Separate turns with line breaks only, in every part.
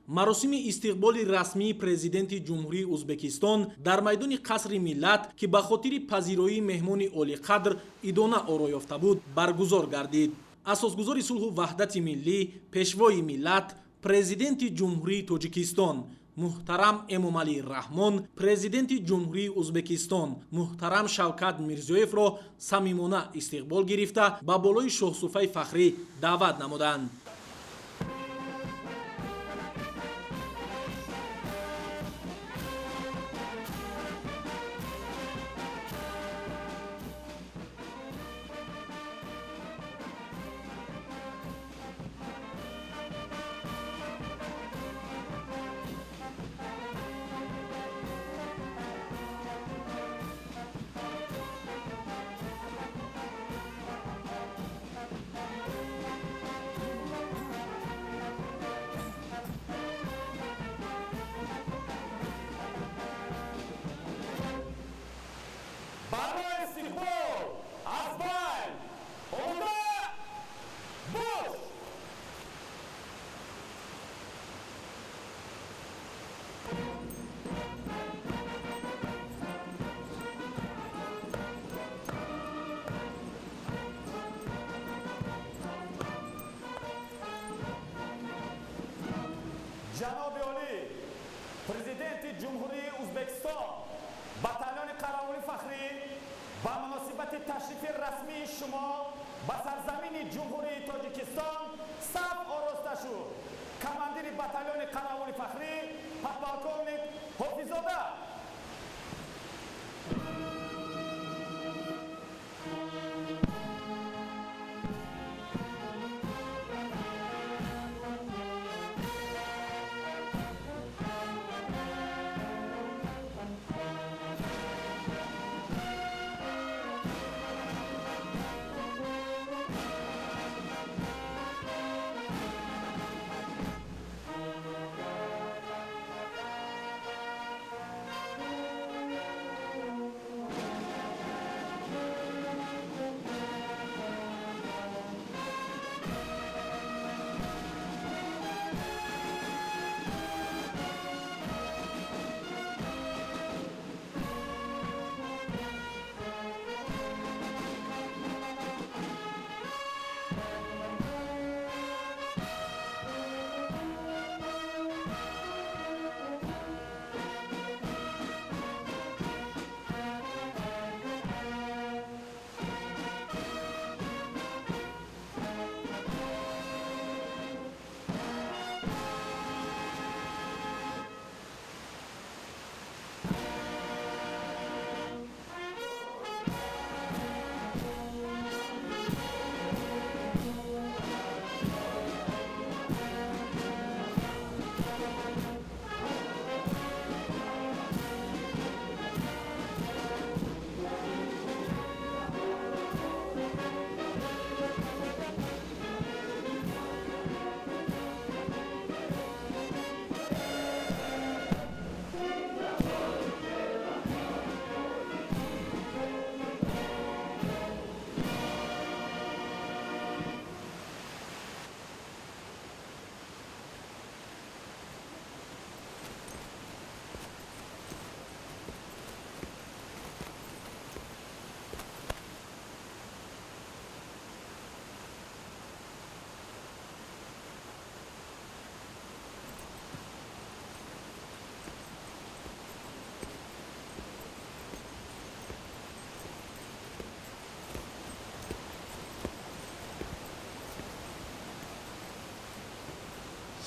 маросими истиқболи расмии президенти ҷумҳурии Узбекистон дар майдони қасри миллат, ки ба хотири пазироии меҳмони олиқадр идона оро ёфта буд, баргузор гардид. асосгузори сулҳу ваҳдати миллӣ, пешвои миллат, президенти ҷумҳурии Тоҷикистон муҳтарам Эмомалӣ Раҳмон, президенти ҷумҳурии Узбекистон муҳтарам Шавкат Мирзиёевро самимона истиқбол гирифта ба болои шоҳсуфаи фахрӣ даъват намуданд.
جناب عالی پرزیدنت جمهوری ازبکستان باتالون قراولی فخری با مناسبت تشریف رسمی شما به سرزمین جمهوری تاجیکستان صف آراسته شد. کماندیر باتالون قراولی فخری پاپالکوونیک حافظ‌زاده.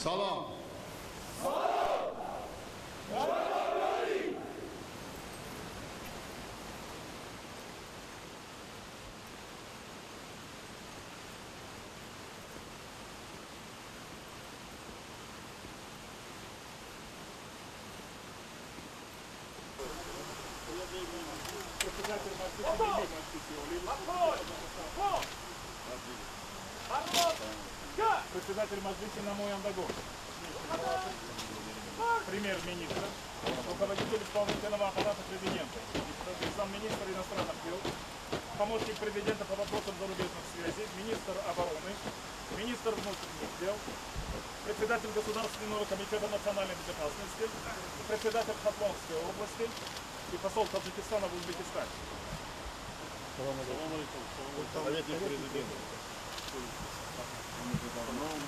سلام.
Председатель Маджлиса Намоян Дагов, премьер-министр, руководитель исполнительного аппарата президента, замминистра иностранных дел, помощник президента по вопросам зарубежных связей, министр обороны, министр внутренних дел, председатель Государственного комитета национальной безопасности, председатель Хатлонской области и посол Таджикистана в Узбекистане. Советник президента. Министр обороны.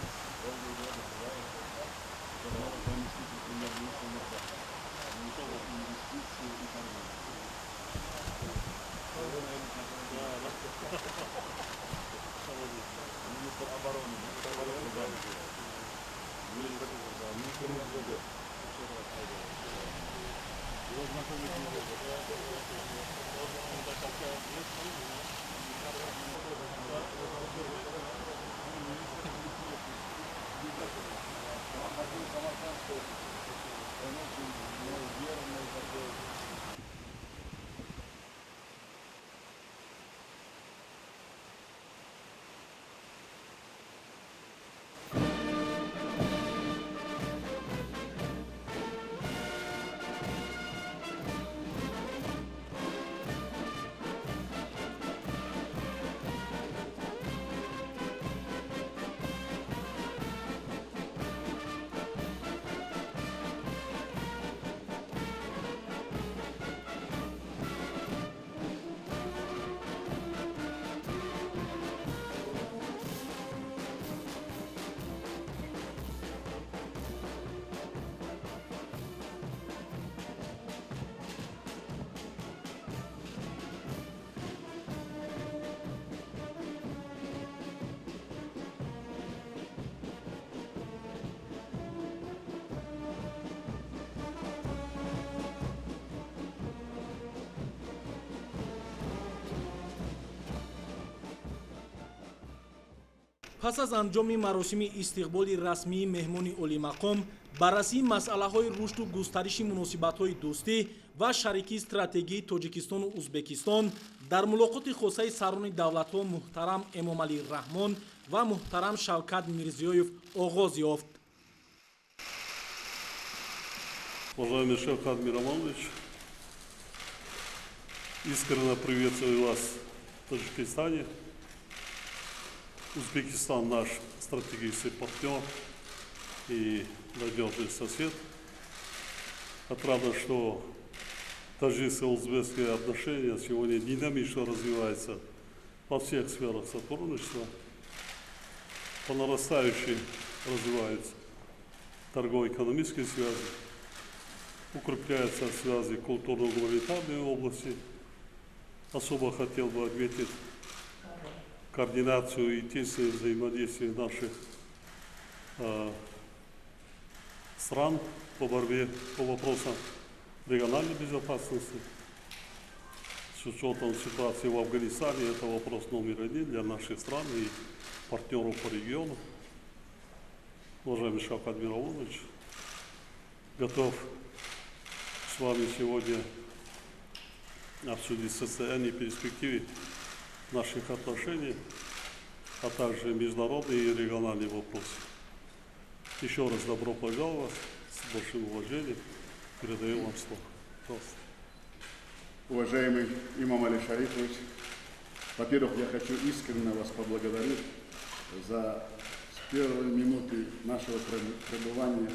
пас аз анҷоми маросими истиқболи расмии меҳмони олимақом баррасии масъалаҳои рушду густариши муносибатҳои дӯстӣ ва шарикии стратегии тоҷикистону узбекистон дар мулоқоти хосаи сарони давлатҳо муҳтарам эмомалӣ раҳмон ва муҳтарам шавкат мирзиёев оғоз ёфт.
Уважаемый Шавкат Миромонович, искренне приветствую вас в Таджикистане. Узбекистан наш стратегический партнер и надежный сосед. Отрадно, что таджикско-узбекские отношения сегодня динамично развиваются во всех сферах сотрудничества. По нарастающей развиваются торгово-экономические связи, укрепляются связи культурно-гуманитарной области. Особо хотел бы отметить координацию и тесное взаимодействие наших стран по борьбе по вопросам региональной безопасности. С учетом ситуации в Афганистане это вопрос номер один для нашей страны и партнеров по региону. Уважаемый Шавкат Миромонович, готов с вами сегодня обсудить состояние и перспективы наших отношений, а также международные и региональные вопросы. Еще раз добро пожаловать, с большим уважением передаю вам слово. Пожалуйста.
Уважаемый имам Али Шарифович, во-первых, я хочу искренне вас поблагодарить за с первой минуты нашего пребывания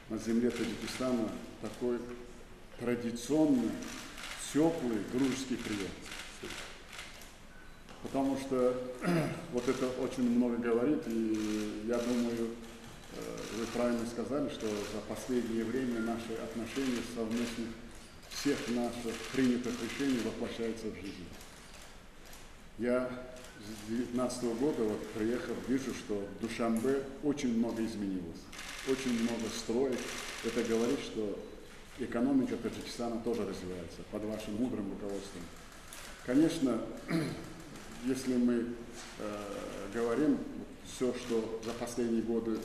на земле Таджикистана такой традиционный, теплый, дружеский привет. Потому что вот это очень много говорит, и я думаю, вы правильно сказали, что за последнее время наши отношения совместных всех наших принятых решений воплощаются в жизнь. Я с 2019 года вот приехал, вижу, что в Душанбе очень много изменилось, очень много строек. Это говорит, что экономика Таджикистана тоже развивается под вашим мудрым руководством. Конечно, если мы говорим все, что за последние годы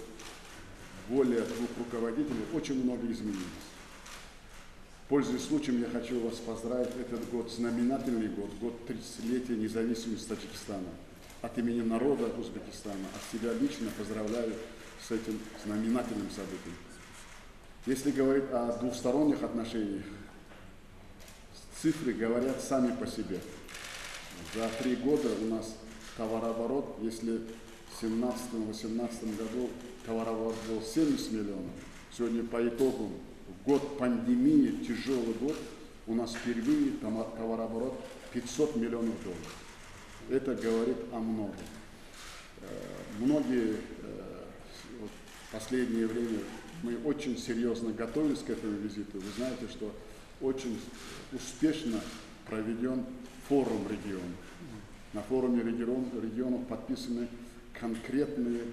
воля двух руководителей, очень много изменилось. Пользуясь случаем, я хочу вас поздравить. Этот год знаменательный год, год 30-летия независимости Таджикистана. От имени народа Узбекистана, от себя лично поздравляю с этим знаменательным событием. Если говорить о двухсторонних отношениях, цифры говорят сами по себе. За 3 года у нас товарооборот, если в 2017-2018 году товарооборот был 70 миллионов, сегодня по итогам год пандемии, тяжелый год, у нас впервые товарооборот 500 миллионов долларов. Это говорит о многом. Многие в последнее время мы очень серьезно готовились к этому визиту. Вы знаете, что очень успешно проведен форум регионов. На форуме регионов подписаны конкретные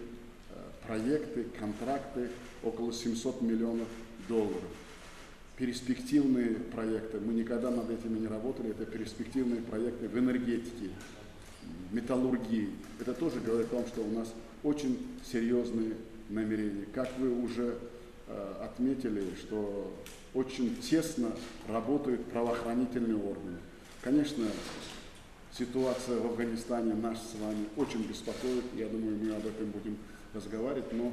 проекты, контракты около 700 миллионов долларов. Перспективные проекты, мы никогда над этими не работали, это перспективные проекты в энергетике, металлургии. Это тоже говорит о том, что у нас очень серьезные намерения. Как вы уже отметили, что очень тесно работают правоохранительные органы. Конечно, ситуация в Афганистане нас с вами очень беспокоит. Я думаю, мы об этом будем разговаривать, но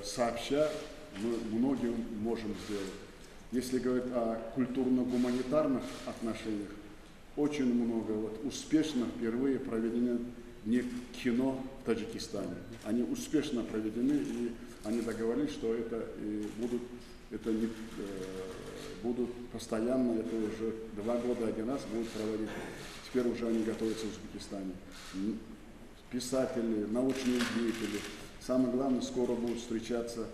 сообща мы многим можем сделать. Если говорить о культурно-гуманитарных отношениях, очень много успешно впервые проведено не кино в Таджикистане. Они успешно проведены, и они договорились, что будут постоянно, это уже 2 года один раз будут проводить. Теперь уже они готовятся в Узбекистане. Писатели, научные деятели. Самое главное, скоро будут встречаться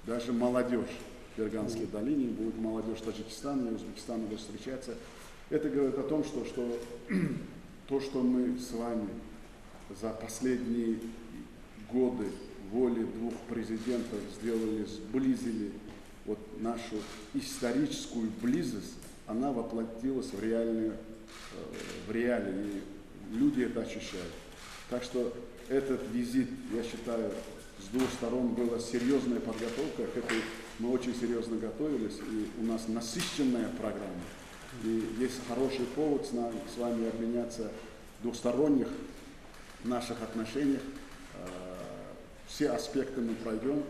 даже молодежь в Ферганской долине, будет молодежь Таджикистана и Узбекистана будет встречаться. Это говорит о том, что то, что мы с вами за последние годы воли 2 президентов сделали, сблизили нашу историческую близость, она воплотилась в реалии, и люди это ощущают. Так что этот визит, я считаю, с 2 сторон была серьезная подготовка, к этой мы очень серьезно готовились, и у нас насыщенная программа. И есть хороший повод с вами обменяться в двусторонних наших отношениях. Все аспекты мы пройдем,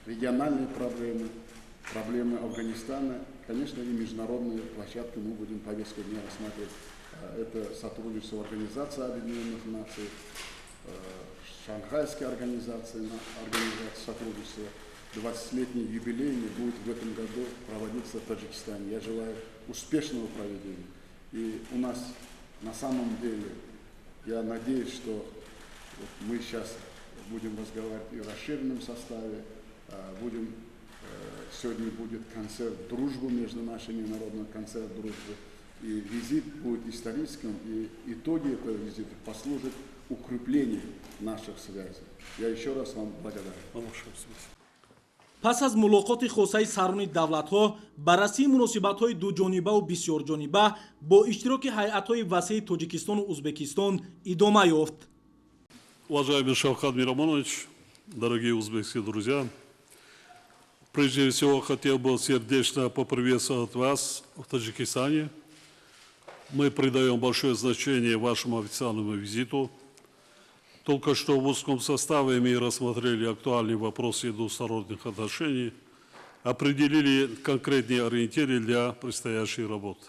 региональные проблемы Афганистана, конечно, и международные площадки мы будем повестку дня рассматривать. Это сотрудничество Организации Объединенных Наций, Шанхайской организации сотрудничества. 20-летний юбилейный будет в этом году проводиться в Таджикистане. Я желаю успешного проведения. И у нас на самом деле, я надеюсь, что мы сейчас будем разговаривать и в расширенном составе, сегодня будет концерт дружбы между нашими народами, концерт дружбы. И визит будет историческим, и итоги этого визита послужат укреплению наших связей. Я еще раз вам благодарен.
пас аз мулоқоти хосаи сарони давлатҳо баррасии муносибатҳои дуҷонибаву бисёрҷониба бо иштироки ҳайатҳои васеи Тоҷикистону Узбекистон идома ёфт.
Уважаемый Шавкат Миромонович, дорогие узбекские друзья, прежде всего хотел бы сердечно поприветствовать вас в Таджикистане. Мы придаем большое значение вашему официальному визиту. Только что в узком составе мы рассмотрели актуальные вопросы двусторонних отношений, определили конкретные ориентиры для предстоящей работы.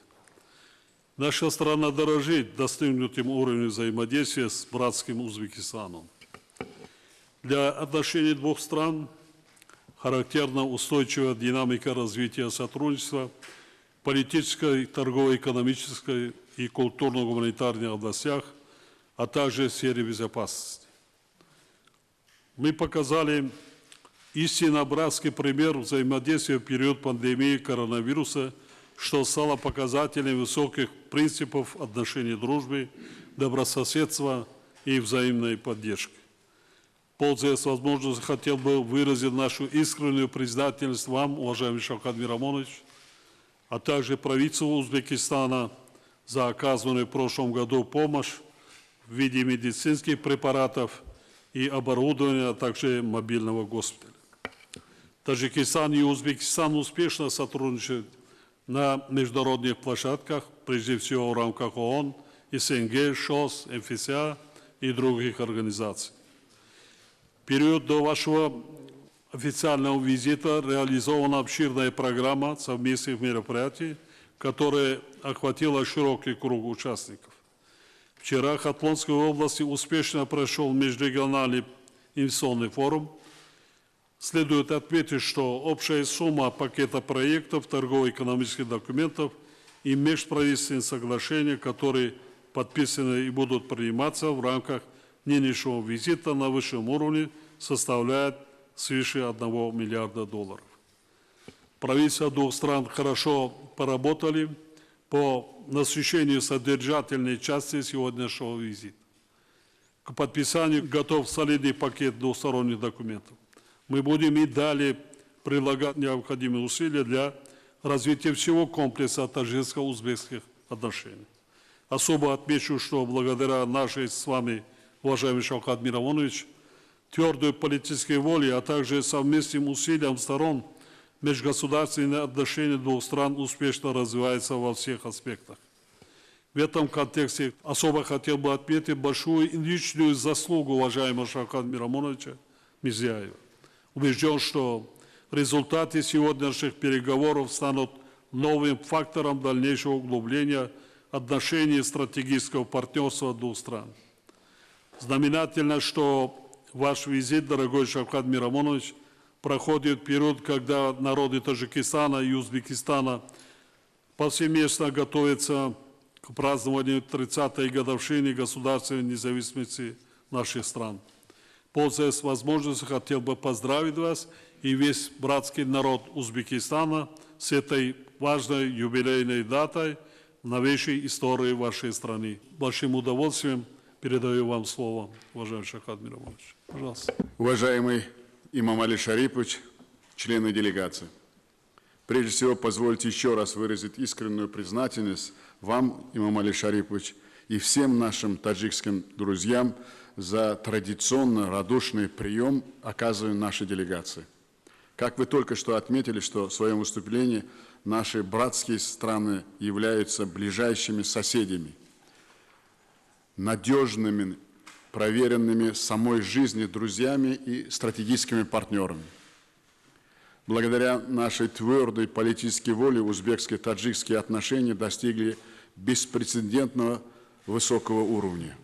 Наша страна дорожит достигнутым уровнем взаимодействия с братским Узбекистаном. Для отношений 2 стран характерна устойчивая динамика развития сотрудничества в политической, торгово-экономической и культурно-гуманитарной областях, а также в сфере безопасности. Мы показали истинно братский пример взаимодействия в период пандемии коронавируса, что стало показателем высоких принципов отношений дружбы, добрососедства и взаимной поддержки. Пользуясь возможностью, хотел бы выразить нашу искреннюю признательность вам, уважаемый Шавкат Миромонович, а также правительству Узбекистана за оказанную в прошлом году помощь в виде медицинских препаратов и оборудования, а также мобильного госпиталя. Таджикистан и Узбекистан успешно сотрудничают на международных площадках, прежде всего в рамках ООН, СНГ, ШОС, МФСА и других организаций. В период до вашего официального визита реализована обширная программа совместных мероприятий, которая охватила широкий круг участников. Вчера в Хатлонской области успешно прошел межрегиональный инвестиционный форум. Следует отметить, что общая сумма пакета проектов, торгово-экономических документов и межправительственных соглашений, которые подписаны и будут приниматься в рамках нынешнего визита на высшем уровне, составляет свыше $1 миллиарда. Правительства двух стран хорошо поработали по насыщению содержательной части сегодняшнего визита. К подписанию готов солидный пакет двусторонних документов. Мы будем и далее прилагать необходимые усилия для развития всего комплекса таджикско-узбекских отношений. Особо отмечу, что благодаря нашей с вами, уважаемый Шавкат Миромонович, твердой политической воле, а также совместным усилиям сторон, межгосударственные отношения двух стран успешно развиваются во всех аспектах. В этом контексте особо хотел бы отметить большую личную заслугу уважаемого Шавката Миромоновича Мирзияева. Убежден, что результаты сегодняшних переговоров станут новым фактором дальнейшего углубления отношений стратегического партнерства двух стран. Знаменательно, что ваш визит, дорогой Шавкат Миромонович, проходит период, когда народы Таджикистана и Узбекистана повсеместно готовятся к празднованию 30-й годовщины государственной независимости наших стран. Пользуясь возможностью, хотел бы поздравить вас и весь братский народ Узбекистана с этой важной юбилейной датой в новейшей истории вашей страны. Большим удовольствием передаю вам слово, уважаемый Шавкат Миромонович. Пожалуйста.
Уважаемый Имамали Шарипович, члены делегации, прежде всего позвольте еще раз выразить искреннюю признательность вам, Имамали Шарипович, и всем нашим таджикским друзьям за традиционно радушный прием, оказываемый нашей делегации. Как вы только что отметили, что в своем выступлении наши братские страны являются ближайшими соседями, надежными, проверенными самой жизнью друзьями и стратегическими партнерами. Благодаря нашей твердой политической воле узбекско-таджикские отношения достигли беспрецедентного высокого уровня.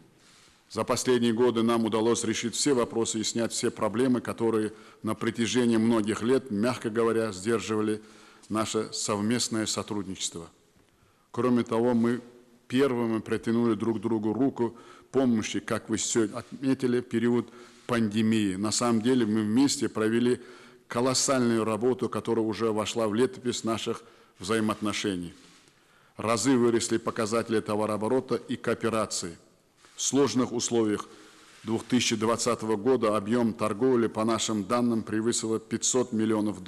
За последние годы нам удалось решить все вопросы и снять все проблемы, которые на протяжении многих лет, мягко говоря, сдерживали наше совместное сотрудничество. Кроме того, мы первыми протянули друг другу руку помощи, как вы все отметили, в период пандемии. На самом деле мы вместе провели колоссальную работу, которая уже вошла в летопись наших взаимоотношений. Разы выросли показатели товарооборота и кооперации. В сложных условиях 2020 года объем торговли, по нашим данным, превысил $500 миллионов.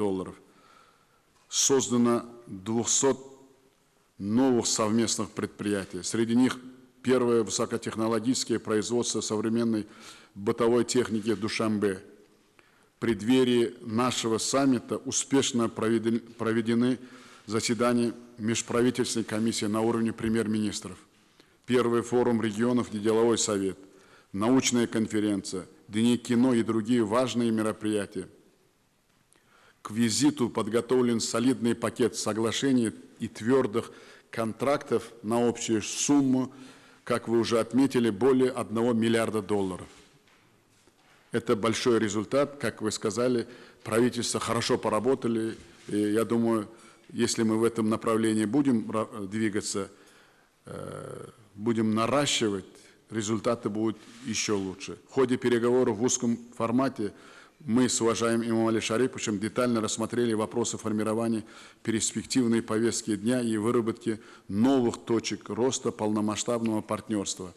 Создано 200 новых совместных предприятий. Среди них первое высокотехнологическое производство современной бытовой техники в Душанбе. В преддверии нашего саммита успешно проведены заседания межправительственной комиссии на уровне премьер-министров. Первый форум регионов и деловой совет, научная конференция, дни кино и другие важные мероприятия. К визиту подготовлен солидный пакет соглашений и твердых контрактов на общую сумму, как вы уже отметили, более $1 миллиарда. Это большой результат, как вы сказали, правительство хорошо поработали, и я думаю, если мы в этом направлении будем двигаться, будем наращивать, результаты будут еще лучше. В ходе переговоров в узком формате мы с уважаемым Имамали Шариповичем детально рассмотрели вопросы формирования перспективной повестки дня и выработки новых точек роста полномасштабного партнерства.